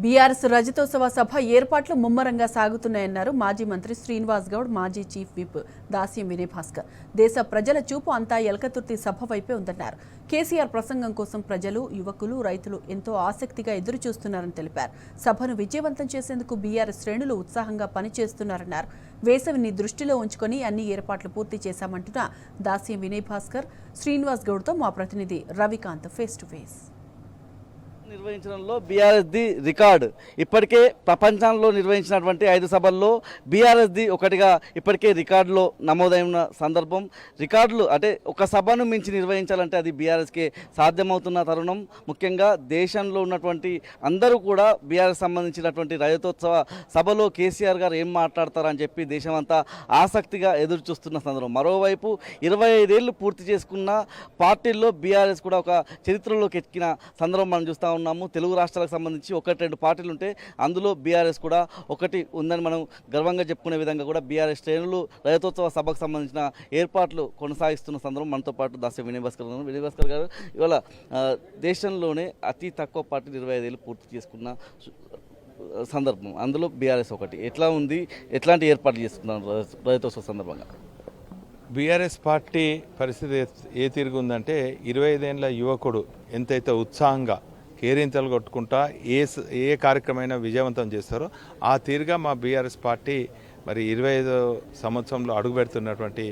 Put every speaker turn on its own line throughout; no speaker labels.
BRS రజతోత్సవ సభ ఏర్పాట్లు ముమ్మరంగా సాగుతున్నాయన్నారు మాజీ మంత్రి శ్రీనివాస్ గౌడ్, మాజీ చీఫ్ విప్ దాస్యం వినయ్ భాస్కర్. దేశ ప్రజల చూపు అంతా ఎలకతుర్తి సభ వైపే ఉందన్నారు. కేసీఆర్ ప్రసంగం కోసం ప్రజలు, యువకులు, రైతులు ఎంతో ఆసక్తిగా ఎదురుచూస్తున్నారని తెలిపారు. సభను విజయవంతం చేసేందుకు బీఆర్ఎస్ శ్రేణులు ఉత్సాహంగా పనిచేస్తున్నారన్నారు. వేసవిని దృష్టిలో ఉంచుకొని అన్ని ఏర్పాట్లు పూర్తి చేశామంటున్న దాస్యం వినయ్ భాస్కర్. శ్రీనివాస్ గౌడ్తో మా ప్రతినిధి రవికాంత్ ఫేస్ టు ఫేస్.
నిర్వహించడంలో బీఆర్ఎస్ది రికార్డు. ఇప్పటికే ప్రపంచంలో నిర్వహించినటువంటి 5 సభల్లో బీఆర్ఎస్ది ఒకటిగా ఇప్పటికే రికార్డులో నమోదైన సందర్భం. రికార్డులు అంటే ఒక సభను మించి నిర్వహించాలంటే అది బీఆర్ఎస్కే సాధ్యమవుతున్న తరుణం. ముఖ్యంగా దేశంలో ఉన్నటువంటి అందరూ కూడా బీఆర్ఎస్ సంబంధించినటువంటి రజతోత్సవ సభలో కేసీఆర్ గారు ఏం మాట్లాడతారని చెప్పి దేశమంతా ఆసక్తిగా ఎదురు చూస్తున్న సందర్భం. మరోవైపు 25 ఏళ్ళు పూర్తి చేసుకున్న పార్టీల్లో బీఆర్ఎస్ కూడా ఒక చరిత్రలోకి ఎక్కిన సందర్భం మనం చూస్తూ ఉన్నాము. తెలుగు రాష్ట్రాలకు సంబంధించి 1-2 పార్టీలు ఉంటే అందులో బీఆర్ఎస్ కూడా ఒకటి ఉందని మనం గర్వంగా చెప్పుకునే విధంగా కూడా బీఆర్ఎస్ శ్రేణులు రజతోత్సవ సభకు సంబంధించిన ఏర్పాట్లు కొనసాగిస్తున్న సందర్భం. మనతో పాటు దాస్యం వినయ్ భాస్కర్ గారు. వినయ్ భాస్కర్ గారు, ఇవాళ దేశంలోనే అతి తక్కువ పార్టీ 25 ఏళ్ళు పూర్తి చేసుకున్న సందర్భం, అందులో బీఆర్ఎస్ ఒకటి. ఎట్లా ఉంది, ఎట్లాంటి ఏర్పాట్లు చేసుకున్నారు రజతోత్సవ సందర్భంగా?
బీఆర్ఎస్ పార్టీ పరిస్థితి ఏ తిరుగుందంటే 25 ఏళ్ళ యువకుడు ఎంతైతే ఉత్సాహంగా కేరింతలు కొట్టుకుంటా ఏ కార్యక్రమమైనా విజయవంతం చేస్తారో ఆ తీరుగా మా బీఆర్ఎస్ పార్టీ మరి 25వ సంవత్సరంలో అడుగుపెడుతున్నటువంటి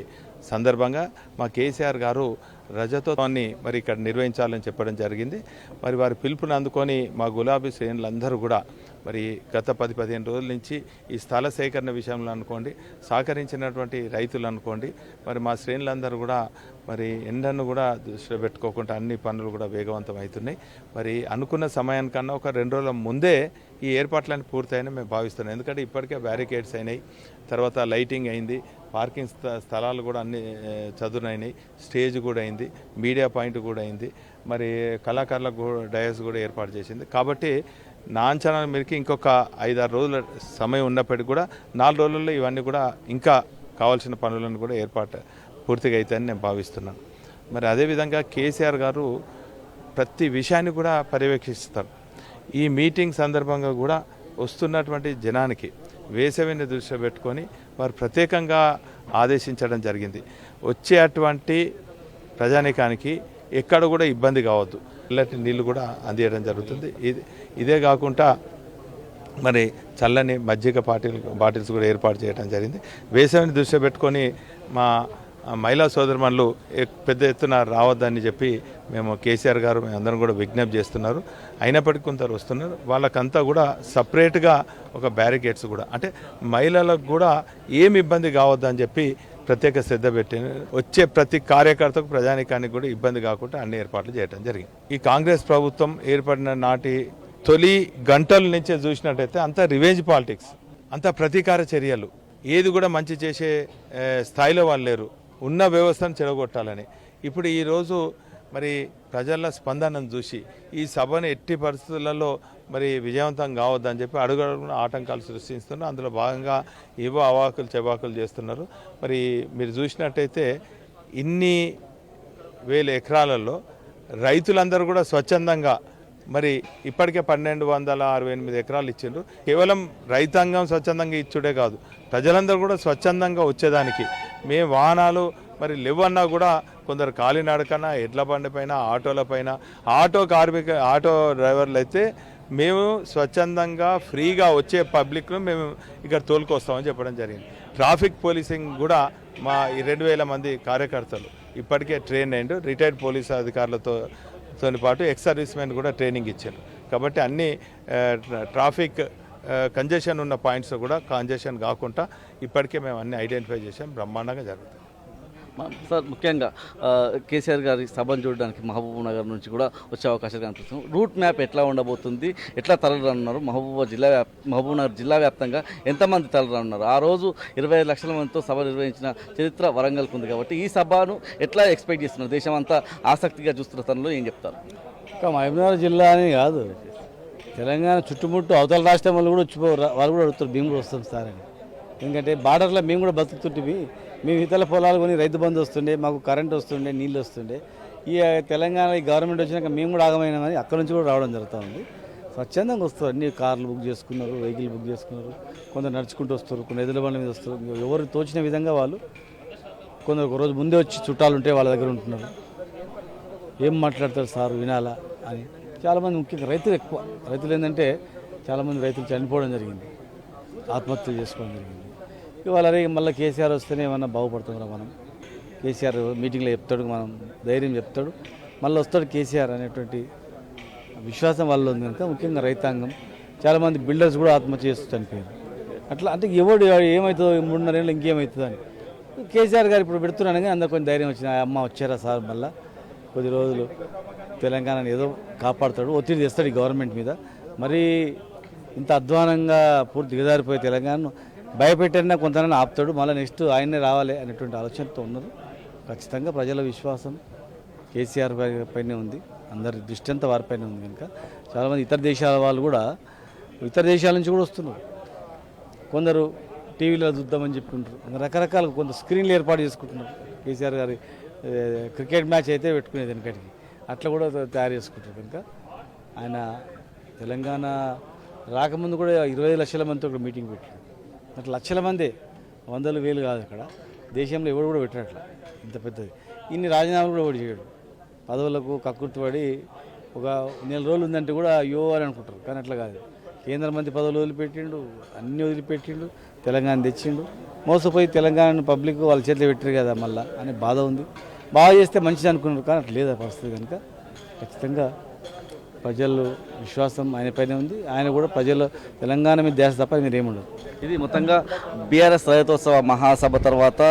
సందర్భంగా మా కేసీఆర్ గారు రజతోత్సవాన్ని మరి ఇక్కడ నిర్వహించాలని చెప్పడం జరిగింది. మరి వారి పిలుపుని అందుకొని మా గులాబీ శ్రేణులందరూ కూడా మరి గత 10-15 రోజుల నుంచి ఈ స్థల సేకరణ విషయంలో అనుకోండి, సహకరించినటువంటి రైతులు అనుకోండి, మరి మా శ్రేణులందరూ కూడా మరి ఎండను కూడా దృష్టిలో పెట్టుకోకుండా అన్ని పనులు కూడా వేగవంతం అవుతున్నాయి. మరి అనుకున్న సమయానికన్నా ఒక 2 రోజుల ముందే ఈ ఏర్పాట్లన్నీ పూర్తయినా మేము భావిస్తున్నాం. ఎందుకంటే ఇప్పటికే బ్యారికేడ్స్ అయినాయి, తర్వాత లైటింగ్ అయింది, పార్కింగ్ స్థలాలు కూడా అన్ని చదునైనాయి, స్టేజ్ కూడా అయింది, మీడియా పాయింట్ కూడా అయింది, మరి కళాకారులకు డయాస్ కూడా ఏర్పాటు చేసింది. కాబట్టి నా అంచనా మేరకు ఇంకొక 5-6 రోజుల సమయం ఉన్నప్పటికీ కూడా 4 రోజుల్లో ఇవన్నీ కూడా ఇంకా కావాల్సిన పనులను కూడా ఏర్పాటు పూర్తిగా అవుతాయని నేను భావిస్తున్నాను. మరి అదేవిధంగా కేసీఆర్ గారు ప్రతి విషయాన్ని కూడా పర్యవేక్షిస్తారు. ఈ మీటింగ్ సందర్భంగా కూడా వస్తున్నటువంటి జనానికి వేసవిని దృష్టిలో పెట్టుకొని వారు ప్రత్యేకంగా ఆదేశించడం జరిగింది. వచ్చే అటువంటి ప్రజానీకానికి ఎక్కడ కూడా ఇబ్బంది కావద్దు, చల్లటి నీళ్ళు కూడా అందించడం జరుగుతుంది. ఇదే కాకుండా మరి చల్లని మజ్జిగ బాటిల్స్ కూడా ఏర్పాటు చేయడం జరిగింది. వేసవిని దృష్టిలో పెట్టుకొని మా మహిళా సోదరుమణులు పెద్ద ఎత్తున రావద్దని చెప్పి మేము కేసీఆర్ గారు మేమందరం కూడా విజ్ఞప్తి చేస్తున్నారు. అయినప్పటికీ కొందరు వస్తున్నారు. వాళ్ళకంతా కూడా సపరేట్గా ఒక బ్యారికేడ్స్ కూడా, అంటే మహిళలకు కూడా ఏమి ఇబ్బంది కావద్దని చెప్పి ప్రత్యేక శ్రద్ధ పెట్టి వచ్చే ప్రతి కార్యకర్తకు ప్రజానీకానికి కూడా ఇబ్బంది కాకుండా అన్ని ఏర్పాట్లు చేయడం జరిగింది. ఈ కాంగ్రెస్ ప్రభుత్వం ఏర్పడిన నాటి తొలి గంటల నుంచే చూసినట్టయితే అంతా రివెంజ్ పాలిటిక్స్, అంతా ప్రతీకార చర్యలు, ఏది కూడా మంచి చేసే స్థాయిలో వాళ్ళు లేరు. ఉన్న వ్యవస్థను చెడగొట్టాలని. ఇప్పుడు ఈరోజు మరి ప్రజల స్పందనను చూసి ఈ సభను ఎట్టి పరిస్థితులలో మరి విజయవంతం కావద్దని చెప్పి అడుగడుగున ఆటంకాలు సృష్టిస్తున్నారు. అందులో భాగంగా ఏవో అవాకులు చెవాకులు చేస్తున్నారు. మరి మీరు చూసినట్టయితే ఇన్ని వేల ఎకరాలలో రైతులందరూ కూడా స్వచ్ఛందంగా మరి ఇప్పటికే 1268 ఎకరాలు ఇచ్చిండ్రు. కేవలం రైతాంగం స్వచ్ఛందంగా ఇచ్చుడే కాదు, ప్రజలందరూ కూడా స్వచ్ఛందంగా వచ్చేదానికి మేము వాహనాలు మరి లేవన్నా కూడా కొందరు కాలినడకన, ఎడ్ల బండి పైన, ఆటోల పైన, ఆటో డ్రైవర్లు అయితే మేము స్వచ్ఛందంగా ఫ్రీగా వచ్చే పబ్లిక్ను మేము ఇక్కడ తోలుకొస్తామని చెప్పడం జరిగింది. ట్రాఫిక్ పోలీసింగ్ కూడా మా 2000 మంది కార్యకర్తలు ఇప్పటికే ట్రైన్ అయ్యిండు. రిటైర్డ్ పోలీసు అధికారులతో పాటు ఎక్స్ సర్వీస్ మెన్ కూడా ట్రైనింగ్ ఇచ్చారు. కాబట్టి అన్ని ట్రాఫిక్ కంజెషన్ ఉన్న పాయింట్స్ కూడా కంజెషన్ కాకుండా ఇప్పటికే మేము అన్ని ఐడెంటిఫై చేసాం. బ్రహ్మాండంగా జరుగుతుంది
సార్. ముఖ్యంగా కేసీఆర్ గారి సభను చూడడానికి మహబూబ్ నగర్ నుంచి కూడా వచ్చే అవకాశాలు కనిపిస్తుంది. రూట్ మ్యాప్ ఎట్లా ఉండబోతుంది, ఎట్లా తరలిరానున్నారు? మహబూబ్ నగర్ జిల్లా వ్యాప్తంగా ఎంతమంది తరలిరానున్నారు? ఆ రోజు 25 లక్షల మందితో సభ నిర్వహించిన చరిత్ర వరంగల్కు ఉంది. కాబట్టి ఈ సభను ఎట్లా ఎక్స్పెక్ట్ చేస్తున్నారు? దేశం అంతా ఆసక్తిగా చూస్తున్న తనలో ఏం చెప్తారు?
మహబూబ్నగర్ జిల్లా అని కాదు, తెలంగాణ చుట్టుముట్టు అవతల రాష్ట్రం వాళ్ళు కూడా వాళ్ళు కూడా అడుగుతారు, మేము కూడా వస్తాం సార్ అని. ఎందుకంటే బార్డర్లో మేము కూడా బతుకుతుంటివి. మేము ఇతర పొలాలు కొని రైతు బంధు వస్తుండే, మాకు కరెంట్ వస్తుండే, నీళ్ళు వస్తుండే. ఈ తెలంగాణ ఈ గవర్నమెంట్ వచ్చినాక మేము కూడా ఆగమైనామని అక్కడ నుంచి కూడా రావడం జరుగుతూ ఉంది. స్వచ్ఛందంగా వస్తారు. అన్ని కార్లు బుక్ చేసుకున్నారు, వెహికల్ బుక్ చేసుకున్నారు, కొందరు నడుచుకుంటూ వస్తారు, కొన్ని ఎదుల బండ్ల మీద వస్తారు. ఎవరు తోచిన విధంగా వాళ్ళు కొందరు ఒక రోజు ముందే వచ్చి చుట్టాలు ఉంటే వాళ్ళ దగ్గర ఉంటున్నారు. ఏం మాట్లాడతారు సార్ వినాలా అని. చాలామంది ముఖ్యంగా రైతులు ఎక్కువ. రైతులు ఏంటంటే చాలామంది రైతులు చనిపోవడం జరిగింది, ఆత్మహత్యలు చేసుకోవడం జరిగింది. ఇవాళ మళ్ళీ కేసీఆర్ వస్తేనే ఏమన్నా బాగుపడుతుందా మనం. కేసీఆర్ మీటింగ్లో చెప్తాడు, మనం ధైర్యం చెప్తాడు, మళ్ళీ వస్తాడు కేసీఆర్ అనేటువంటి విశ్వాసం వాళ్ళు ఉంది కనుక ముఖ్యంగా రైతాంగం. చాలామంది బిల్డర్స్ కూడా ఆత్మహత్య చేస్తూ చనిపోయారు. అట్లా అంటే ఎవడు ఏమవుతుందో 3.5 ఏళ్ళు ఇంకేమవుతుందో అని కేసీఆర్ గారు ఇప్పుడు పెడుతున్నాను కానీ అందరు కొంచెం ధైర్యం వచ్చింది. అమ్మ వచ్చారా సార్ మళ్ళీ కొద్ది రోజులు తెలంగాణను ఏదో కాపాడుతాడు, ఒత్తిడి తెస్తాడు ఈ గవర్నమెంట్ మీద. మరి ఇంత అధ్వానంగా పూర్తి దిగజారిపోయే తెలంగాణను భయపెట్టినా కొంతమంది ఆపుతాడు, మళ్ళీ నెక్స్ట్ ఆయనే రావాలి అనేటువంటి ఆలోచనతో ఉన్నారు. ఖచ్చితంగా ప్రజల విశ్వాసం కేసీఆర్ పైనే ఉంది, అందరి దృష్టి అంతా వారిపైనే ఉంది కనుక చాలామంది ఇతర దేశాల వాళ్ళు కూడా ఇతర దేశాల నుంచి కూడా వస్తున్నారు. కొందరు టీవీలో చూద్దామని చెప్పుకుంటారు, రకరకాల కొంత స్క్రీన్లు ఏర్పాటు చేసుకుంటున్నారు. కేసీఆర్ గారి క్రికెట్ మ్యాచ్ అయితే పెట్టుకునేది వెనకటికి అట్లా కూడా తయారు చేసుకుంటారు కనుక ఆయన తెలంగాణ రాకముందు కూడా 20 లక్షల మందితో ఇక్కడ మీటింగ్ పెట్టాడు. అట్లా లక్షల మందే, 100,000 కాదు. అక్కడ దేశంలో ఎవడు కూడా పెట్టాడు అట్లా ఇంత పెద్దది. ఇన్ని రాజీనామాలు కూడా ఎవడు చేయడు. పదవులకు కక్కుర్తిపడి ఒక నెల రోజులు ఉందంటే కూడా అయ్యో అని అనుకుంటారు, కానీ అట్లా కాదు. కేంద్ర మంత్రి పదవులు వదిలిపెట్టిండు, అన్నీ వదిలిపెట్టిండు, తెలంగాణ తెచ్చిండు. మోసపోయి తెలంగాణ పబ్లిక్ వాళ్ళ చేతిలో పెట్టారు కదా మళ్ళీ అనే బాధ ఉంది. బాగా చేస్తే మంచిది అనుకున్నారు, కానీ అట్లా లేదా పరిస్థితి కనుక ఖచ్చితంగా ప్రజలు విశ్వాసం ఆయన పైన ఉంది. ఆయన కూడా ప్రజలు తెలంగాణ మీద ధ్యాస తప్ప మీరు ఏముండదు.
ఇది మొత్తంగా బీఆర్ఎస్ రజతోత్సవ మహాసభ తర్వాత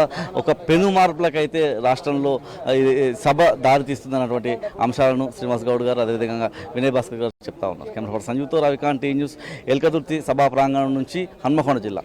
ఒక పెను మార్పులకైతే రాష్ట్రంలో సభ దారితీస్తుందన్నటువంటి అంశాలను శ్రీనివాస్ గౌడ్ గారు అదేవిధంగా వినయ్ భాస్కర్ గారు చెప్తా ఉన్నారు. కెమెరా పర్సన్ సంజీవ్తో రవికాంత్, టీ న్యూస్, ఎల్కతుర్తి సభా ప్రాంగణం నుంచి హన్మకొండ జిల్లా.